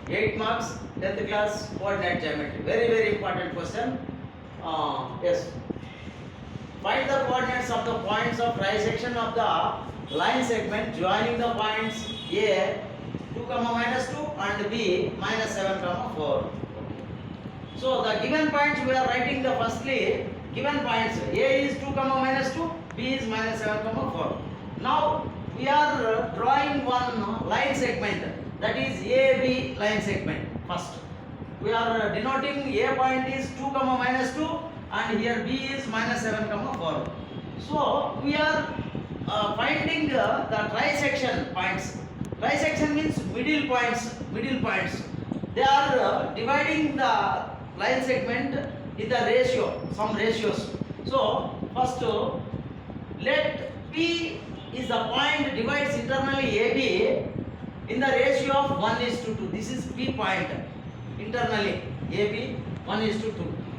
8 marks, 10th class coordinate geometry. Very, very important question. Yes. Find the coordinates of the points of trisection of the line segment joining the points A 2, minus 2 and B minus 7, 4. So the given points we are writing the firstly given points A is 2, minus 2, B is minus 7, 4. Now we are drawing one line segment, that is AB line segment first. We are denoting A point is 2, minus 2 and here B is minus 7, 4. So we are finding the trisection points. Trisection means middle points. They are dividing the line segment in the ratio, some ratios. So first let P is the point divides internally AB in the ratio of 1:2. This is P point internally AB 1:2.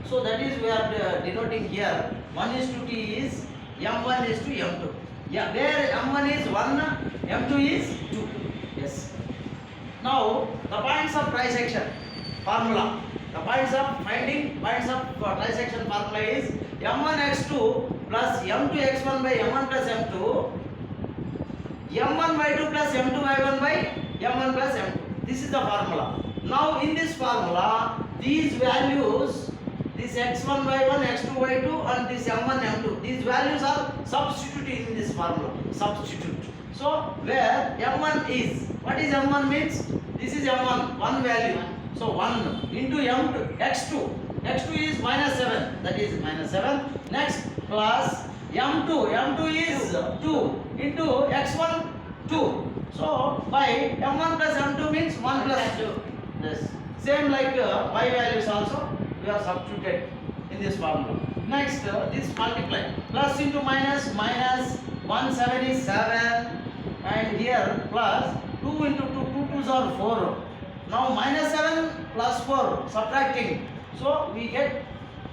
So that is we are denoting here 1:T is M1:M2. Yeah, where M1 is 1, M2 is 2. Yes. Now the points of trisection formula. The points of finding points of trisection formula is M1x2 plus M2x1 by M1 plus M2, M1y2 plus M2y1 by M1 plus M2. This is the formula. Now in this formula, these values, this x1 y1, x2 y2 and this m1 m2, these values are substituted in this formula. Substitute. So where m1 is, what is m1 means? This is m1, one value. So 1 into m2, x2 is minus 7, that is minus 7. Next plus m2 is 2 into x1, 2. So by m1 plus m2 means 1 plus 2. Yes. Same like y values also we are substituted in this formula. Next this multiply, plus into minus, 1 7 is 7 and here plus 2 into 2, 2 2s are 4. Now minus 7 plus 4 subtracting, so we get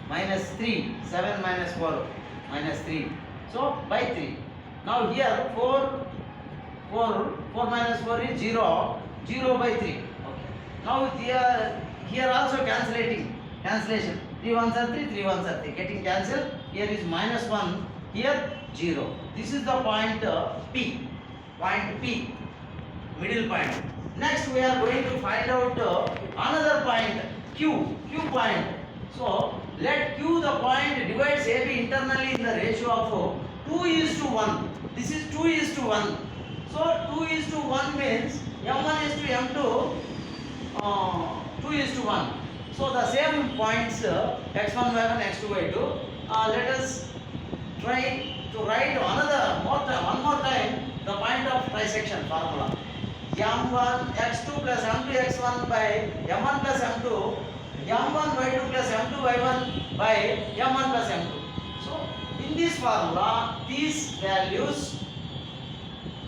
minus 3, 7 minus 4 minus 3, so by 3. Now here 4 minus 4 is 0, 0 by 3. Okay. Now here also cancellation, 3 ones are 3, 3 ones are 3, getting cancelled. Here is minus 1, here 0. This is the point P, middle point. Next we are going to find out another point Q point. So let Q the point divides AB internally in the ratio of 2:1. This is 2:1. So 2:1 means M1 is to M2 2:1. So the same points x1 y1 x2 y2. Let us try to write one more time the point of trisection formula. M1 x2 plus M2 x1 by M1 plus M2, M1 y2 plus M2 y1 by M1 plus M2. So in this formula these values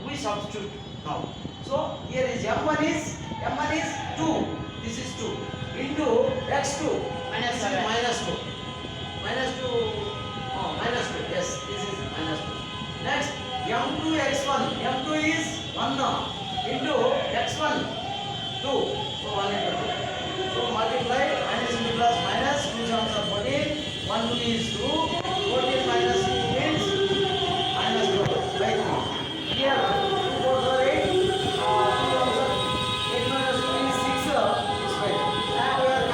we substitute now. So here is M1 is 2, this is 2 into x2 minus 2, yes, this is minus 2. Next M2 x1, M2 is 1 now, into x1 2, so 1 into 2. So multiply, minus into plus minus, 2 sums are 14, 1 2 is 2, 14 minus 2 means minus 12 by 3. Here 2 4s are 8, 2 ones are 8 minus 2 is 6, is 5. Now we are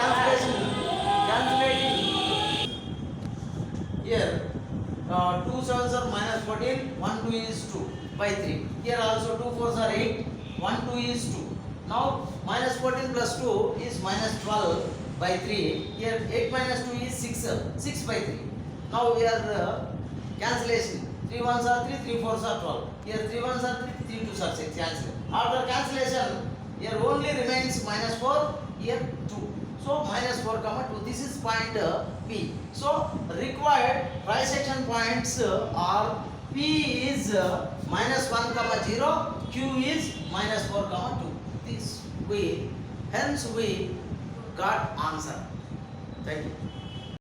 calculating here 2 sevens are minus 14, 1 2 is 2 by 3. Here also 2 4s are 8, 1 2 is 2. Now minus 14 plus 2 is minus 12 by 3. Here 8 minus 2 is 6 by 3. Now we are cancellation. 3 1s are 3, 3 4s are 12. Here 3 1s are 3, 3 2s are 6. Cancel. After cancellation, here only remains minus 4, here 2. So minus 4 comma 2. This is point P. So required trisection points are P is minus 1 comma 0, Q is minus 4 comma 2. Hence we got answer. Thank you.